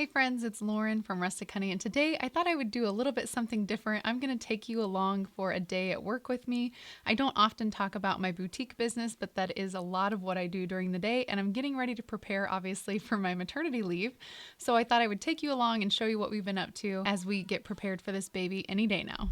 Hey friends, it's Lauren from Rustic Honey, and today I thought I would do a little bit something different. I'm going to take you along for a day at work with me. I don't often talk about my boutique business, but that is a lot of what I do during the day, and I'm getting ready to prepare, obviously, for my maternity leave. So I thought I would take you along and show you what we've been up to as we get prepared for this baby any day now.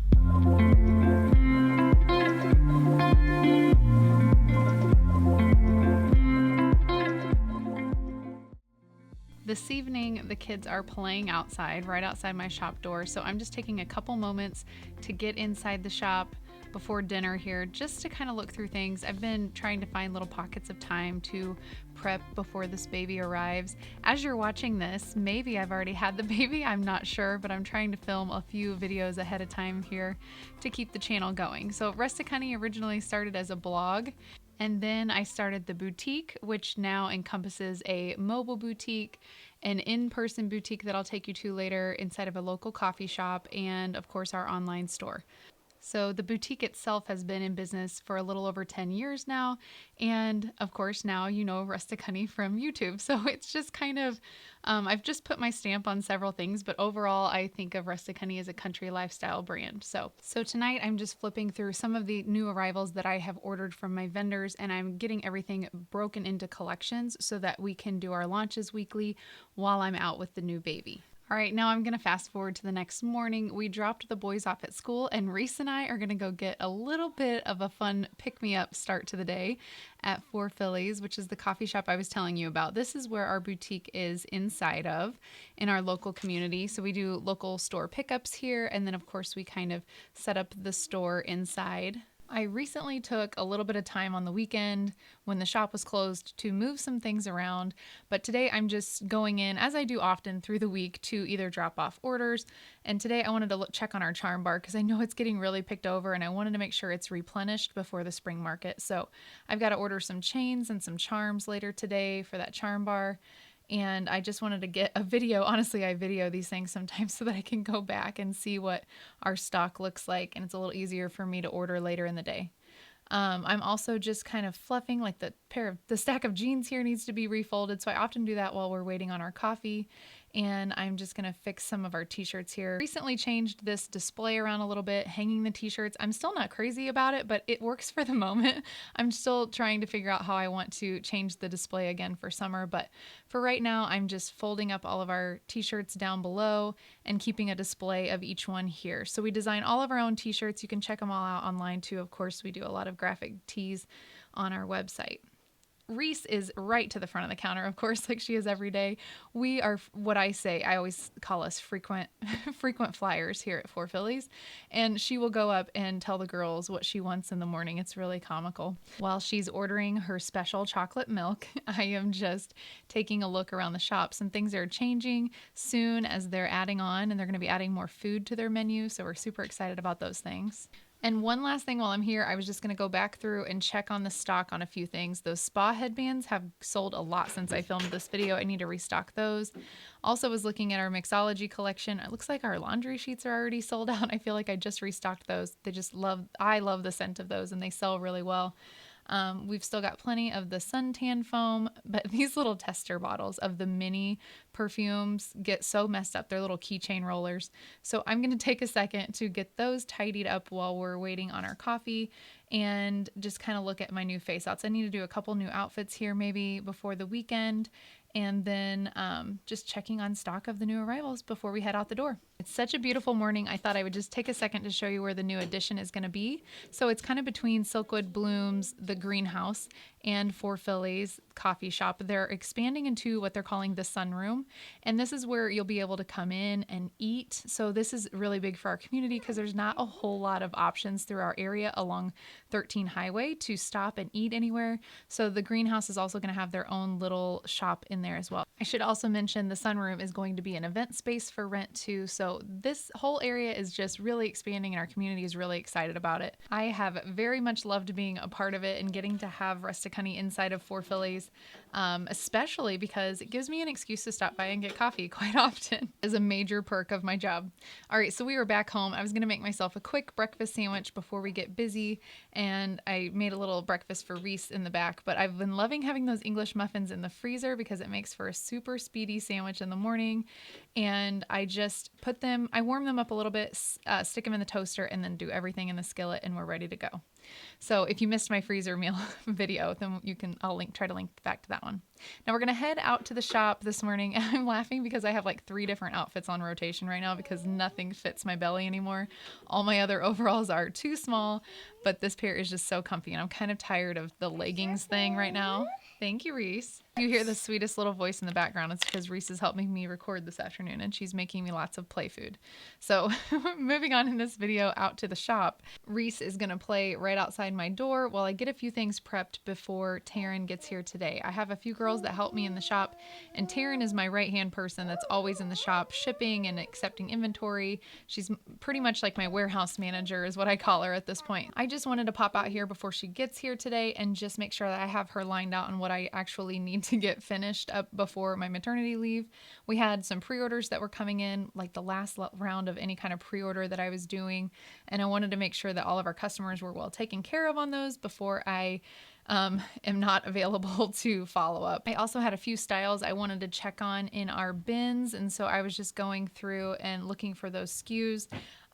This evening, the kids are playing outside, right outside my shop door, so I'm just taking a couple moments to get inside the shop before dinner here, just to kind of look through things. I've been trying to find little pockets of time to prep before this baby arrives. As you're watching this, maybe I've already had the baby, I'm not sure, but I'm trying to film a few videos ahead of time here to keep the channel going. So Rustic Honey originally started as a blog, and then I started the boutique, which now encompasses a mobile boutique, an in-person boutique that I'll take you to later inside of a local coffee shop, and of course our online store. So the boutique itself has been in business for a little over 10 years now. And of course, now you know Rustic Honey from YouTube. So it's just kind of, I've just put my stamp on several things, but overall, I think of Rustic Honey as a country lifestyle brand. So tonight I'm just flipping through some of the new arrivals that I have ordered from my vendors, and I'm getting everything broken into collections so that we can do our launches weekly while I'm out with the new baby. All right, now I'm going to fast forward to the next morning. We dropped the boys off at school, and Reese and I are going to go get a little bit of a fun pick-me-up start to the day at Four Phillies, which is the coffee shop I was telling you about. This is where our boutique is inside of in our local community. So we do local store pickups here, and then of course we kind of set up the store inside. I recently took a little bit of time on the weekend when the shop was closed to move some things around, but today I'm just going in, as I do often through the week, to either drop off orders. And today I wanted to check on our charm bar because I know it's getting really picked over, and I wanted to make sure it's replenished before the spring market. So I've got to order some chains and some charms later today for that charm bar. And I just wanted to get a video. Honestly, I video these things sometimes so that I can go back and see what our stock looks like, and it's a little easier for me to order later in the day. I'm also just kind of fluffing, like the stack of jeans here needs to be refolded, so I often do that while we're waiting on our coffee. And I'm just gonna fix some of our t-shirts here. Recently changed this display around a little bit, hanging the t-shirts. I'm still not crazy about it, but it works for the moment. I'm still trying to figure out how I want to change the display again for summer, but for right now, I'm just folding up all of our t-shirts down below and keeping a display of each one here. So we design all of our own t-shirts. You can check them all out online too. Of course, we do a lot of graphic tees on our website. Reese is right to the front of the counter, of course, like she is every day. We are what I always call us frequent flyers here at Four Phillies. And she will go up and tell the girls what she wants in the morning. It's really comical. While she's ordering her special chocolate milk, I am just taking a look around the shop. Some things are changing soon as they're adding on, and they're going to be adding more food to their menu. So we're super excited about those things. And one last thing while I'm here, I was just going to go back through and check on the stock on a few things. Those spa headbands have sold a lot since I filmed this video. I need to restock those. Also was looking at our mixology collection. It looks like our laundry sheets are already sold out. I feel like I just restocked those. I love the scent of those, and they sell really well. We've still got plenty of the suntan foam, but these little tester bottles of the mini perfumes get so messed up. They're little keychain rollers. So I'm going to take a second to get those tidied up while we're waiting on our coffee and just kind of look at my new face outs. I need to do a couple new outfits here maybe before the weekend, and then just checking on stock of the new arrivals before we head out the door. It's such a beautiful morning. I thought I would just take a second to show you where the new addition is going to be. So it's kind of between Silkwood Blooms, the greenhouse, and Four Phillies coffee shop. They're expanding into what they're calling the sunroom, and this is where you'll be able to come in and eat. So this is really big for our community because there's not a whole lot of options through our area along 13 Highway to stop and eat anywhere. So the greenhouse is also going to have their own little shop in there as well. I should also mention the sunroom is going to be an event space for rent too. So this whole area is just really expanding, and our community is really excited about it. I have very much loved being a part of it and getting to have Rustic Honey inside of Four Phillies. especially because it gives me an excuse to stop by and get coffee quite often. Is a major perk of my job. All right, so we were back home. I was going to make myself a quick breakfast sandwich before we get busy, and I made a little breakfast for Reese in the back, but I've been loving having those English muffins in the freezer because it makes for a super speedy sandwich in the morning. And I just I warm them up a little bit, stick them in the toaster, and then do everything in the skillet, and we're ready to go. So if you missed my freezer meal video, then I'll try to link back to that one. Now we're going to head out to the shop this morning, and I'm laughing because I have like 3 different outfits on rotation right now because nothing fits my belly anymore. All my other overalls are too small, but this pair is just so comfy, and I'm kind of tired of the leggings thing right now. Thank you, Reese. You hear the sweetest little voice in the background. It's because Reese is helping me record this afternoon, and she's making me lots of play food. So moving on in this video out to the shop, Reese is going to play right outside my door while I get a few things prepped before Taryn gets here today. I have a few girls that help me in the shop, and Taryn is my right-hand person that's always in the shop shipping and accepting inventory. She's pretty much like my warehouse manager is what I call her at this point. I just wanted to pop out here before she gets here today and just make sure that I have her lined out on what I actually need to get finished up before my maternity leave. We had some pre-orders that were coming in, like the last round of any kind of pre-order that I was doing, and I wanted to make sure that all of our customers were well taken care of on those before I am not available to follow up. I also had a few styles I wanted to check on in our bins, and so I was just going through and looking for those SKUs.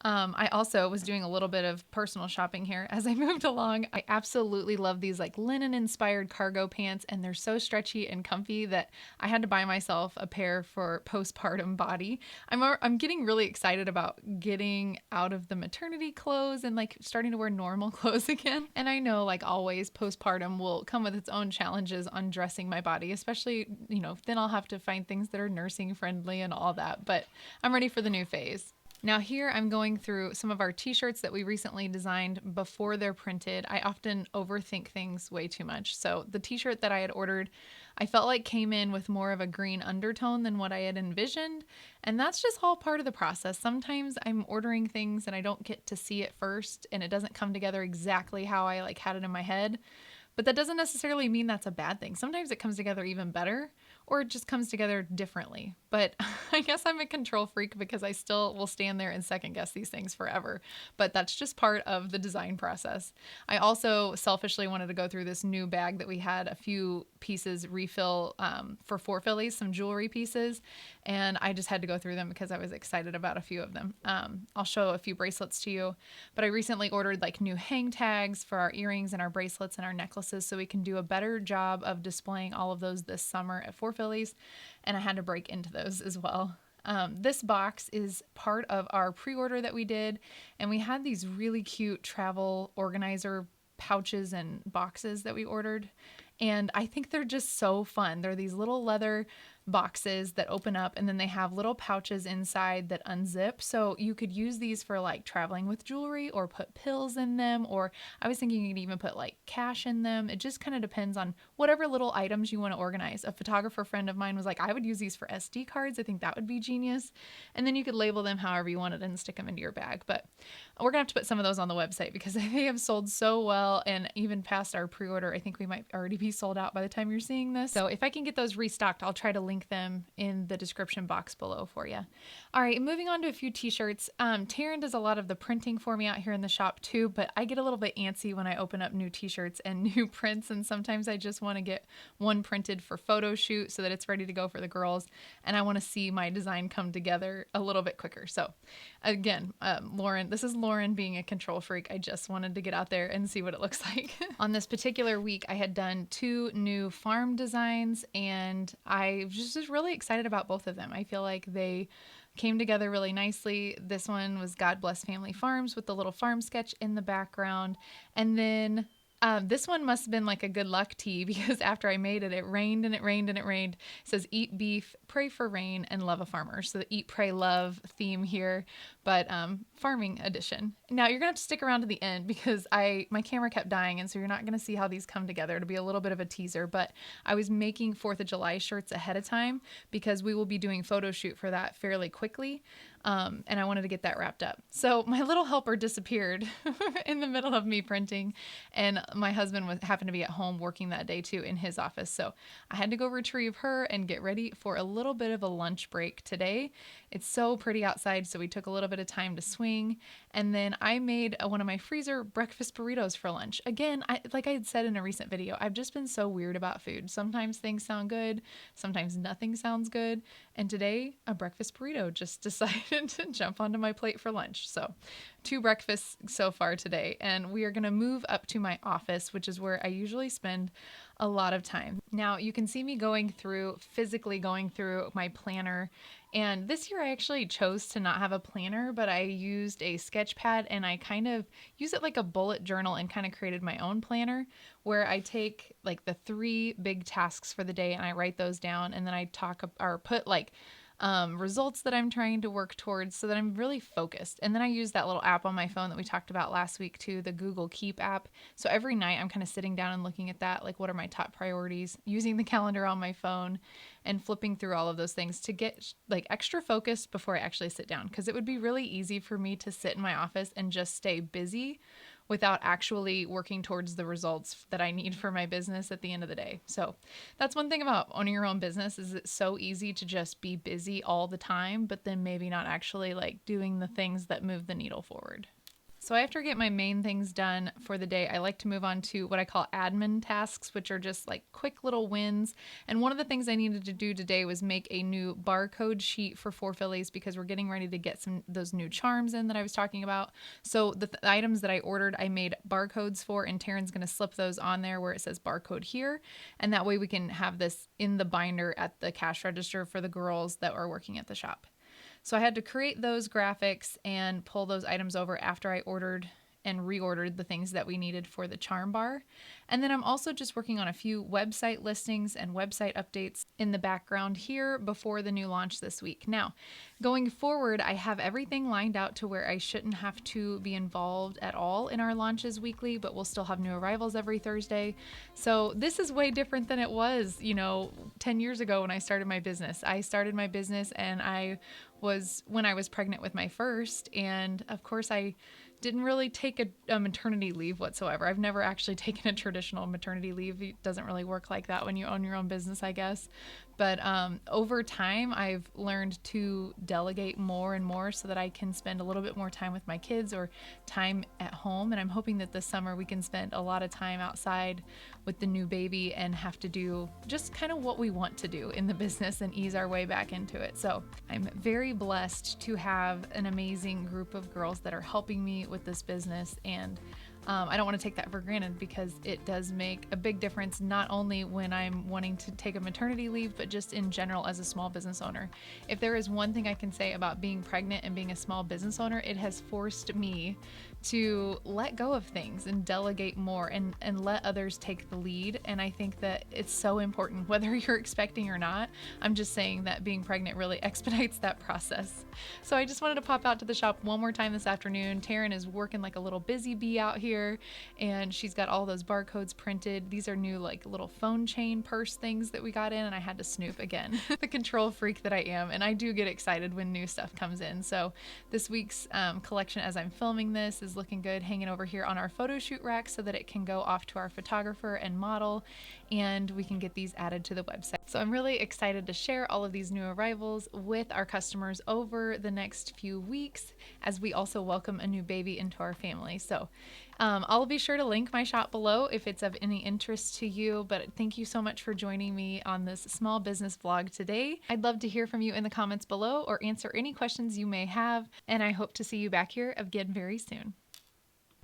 I also was doing a little bit of personal shopping here as I moved along. I absolutely love these like linen inspired cargo pants, and they're so stretchy and comfy that I had to buy myself a pair for postpartum body. I'm getting really excited about getting out of the maternity clothes and like starting to wear normal clothes again. And I know, like always, postpartum will come with its own challenges on dressing my body, especially, then I'll have to find things that are nursing friendly and all that, but I'm ready for the new phase. Now here I'm going through some of our t-shirts that we recently designed before they're printed. I often overthink things way too much. So the t-shirt that I had ordered, I felt like came in with more of a green undertone than what I had envisioned. And that's just all part of the process. Sometimes I'm ordering things and I don't get to see it first and it doesn't come together exactly how I like had it in my head. But that doesn't necessarily mean that's a bad thing. Sometimes it comes together even better, or it just comes together differently. But I guess I'm a control freak because I still will stand there and second guess these things forever. But that's just part of the design process. I also selfishly wanted to go through this new bag that we had a few pieces refill for 4 fillies, some jewelry pieces. And I just had to go through them because I was excited about a few of them. I'll show a few bracelets to you. But I recently ordered like new hang tags for our earrings and our bracelets and our necklaces, so we can do a better job of displaying all of those this summer at 4 Phillies, and I had to break into those as well. This box is part of our pre-order that we did, and we had these really cute travel organizer pouches and boxes that we ordered, and I think they're just so fun. They're these little leather boxes that open up, and then they have little pouches inside that unzip, so you could use these for like traveling with jewelry or put pills in them, or I was thinking you could even put like cash in them. It just kind of depends on whatever little items you want to organize. A photographer friend of mine was like, I would use these for SD cards. I think that would be genius. And then you could label them however you wanted and stick them into your bag. But we're gonna have to put some of those on the website because they have sold so well, and even past our pre-order, I think we might already be sold out by the time you're seeing this. So if I can get those restocked, I'll try to link them in the description box below for you. All right, moving on to a few t-shirts. Taryn does a lot of the printing for me out here in the shop too, but I get a little bit antsy when I open up new t-shirts and new prints, and sometimes I just want to get one printed for photo shoot so that it's ready to go for the girls, and I want to see my design come together a little bit quicker. So again, this is Lauren being a control freak. I just wanted to get out there and see what it looks like. On this particular week, I had done 2 new farm designs, and I was just really excited about both of them. I feel like they came together really nicely. This one was God Bless Family Farms with the little farm sketch in the background. And then this one must have been like a good luck tee because after I made it, it rained and it rained and it rained. It says eat beef, pray for rain, and love a farmer. So the eat, pray, love theme here, but farming edition. Now you're gonna have to stick around to the end because my camera kept dying, and so you're not gonna see how these come together. It'll be a little bit of a teaser, but I was making 4th of July shirts ahead of time because we will be doing photo shoot for that fairly quickly. and I wanted to get that wrapped up. So my little helper disappeared in the middle of me printing, and my husband happened to be at home working that day too in his office. So I had to go retrieve her and get ready for a little bit of a lunch break today. It's so pretty outside, so we took a little bit of time to swing, and then I made one of my freezer breakfast burritos for lunch. Again, like I had said in a recent video, I've just been so weird about food. Sometimes things sound good, sometimes nothing sounds good, and today a breakfast burrito just decided to jump onto my plate for lunch. So 2 breakfasts so far today, and we are going to move up to my office, which is where I usually spend a lot of time. Now you can see me physically going through my planner, and this year I actually chose to not have a planner, but I used a sketch pad, and I kind of use it like a bullet journal and kind of created my own planner where I take like the 3 big tasks for the day and I write those down, and then I put like results that I'm trying to work towards so that I'm really focused. And then I use that little app on my phone that we talked about last week too, the Google Keep app. So every night I'm kind of sitting down and looking at that, like what are my top priorities, using the calendar on my phone and flipping through all of those things to get like extra focused before I actually sit down. Because it would be really easy for me to sit in my office and just stay busy without actually working towards the results that I need for my business at the end of the day. So that's one thing about owning your own business, is it's so easy to just be busy all the time, but then maybe not actually like doing the things that move the needle forward. So after I get my main things done for the day, I like to move on to what I call admin tasks, which are just like quick little wins. And one of the things I needed to do today was make a new barcode sheet for 4 fillies, because we're getting ready to get those new charms in that I was talking about. So the items that I ordered, I made barcodes for, and Taryn's going to slip those on there where it says barcode here. And that way we can have this in the binder at the cash register for the girls that are working at the shop. So I had to create those graphics and pull those items over after I ordered and reordered the things that we needed for the charm bar. And then I'm also just working on a few website listings and website updates in the background here before the new launch this week. Now, going forward, I have everything lined out to where I shouldn't have to be involved at all in our launches weekly, but we'll still have new arrivals every Thursday. So this is way different than it was, 10 years ago when I started my business. I started my business and when I was pregnant with my first, and of course I didn't really take a maternity leave whatsoever. I've never actually taken a traditional maternity leave. It doesn't really work like that when you own your own business, I guess. But over time, I've learned to delegate more and more so that I can spend a little bit more time with my kids or time at home. And I'm hoping that this summer we can spend a lot of time outside with the new baby and have to do just kind of what we want to do in the business and ease our way back into it. So I'm very blessed to have an amazing group of girls that are helping me with this business, and I don't want to take that for granted, because it does make a big difference, not only when I'm wanting to take a maternity leave, but just in general as a small business owner. If there is one thing I can say about being pregnant and being a small business owner, it has forced me to let go of things and delegate more and let others take the lead. And I think that it's so important, whether you're expecting or not. I'm just saying that being pregnant really expedites that process. So I just wanted to pop out to the shop one more time this afternoon. Taryn is working like a little busy bee out here, and she's got all those barcodes printed. These are new like little phone chain purse things that we got in, and I had to snoop again. The control freak that I am, and I do get excited when new stuff comes in. So this week's collection, as I'm filming this, is looking good, hanging over here on our photo shoot rack so that it can go off to our photographer and model, and we can get these added to the website. So I'm really excited to share all of these new arrivals with our customers over the next few weeks, as we also welcome a new baby into our family. So I'll be sure to link my shop below if it's of any interest to you, but thank you so much for joining me on this small business vlog today. I'd love to hear from you in the comments below or answer any questions you may have, and I hope to see you back here again very soon.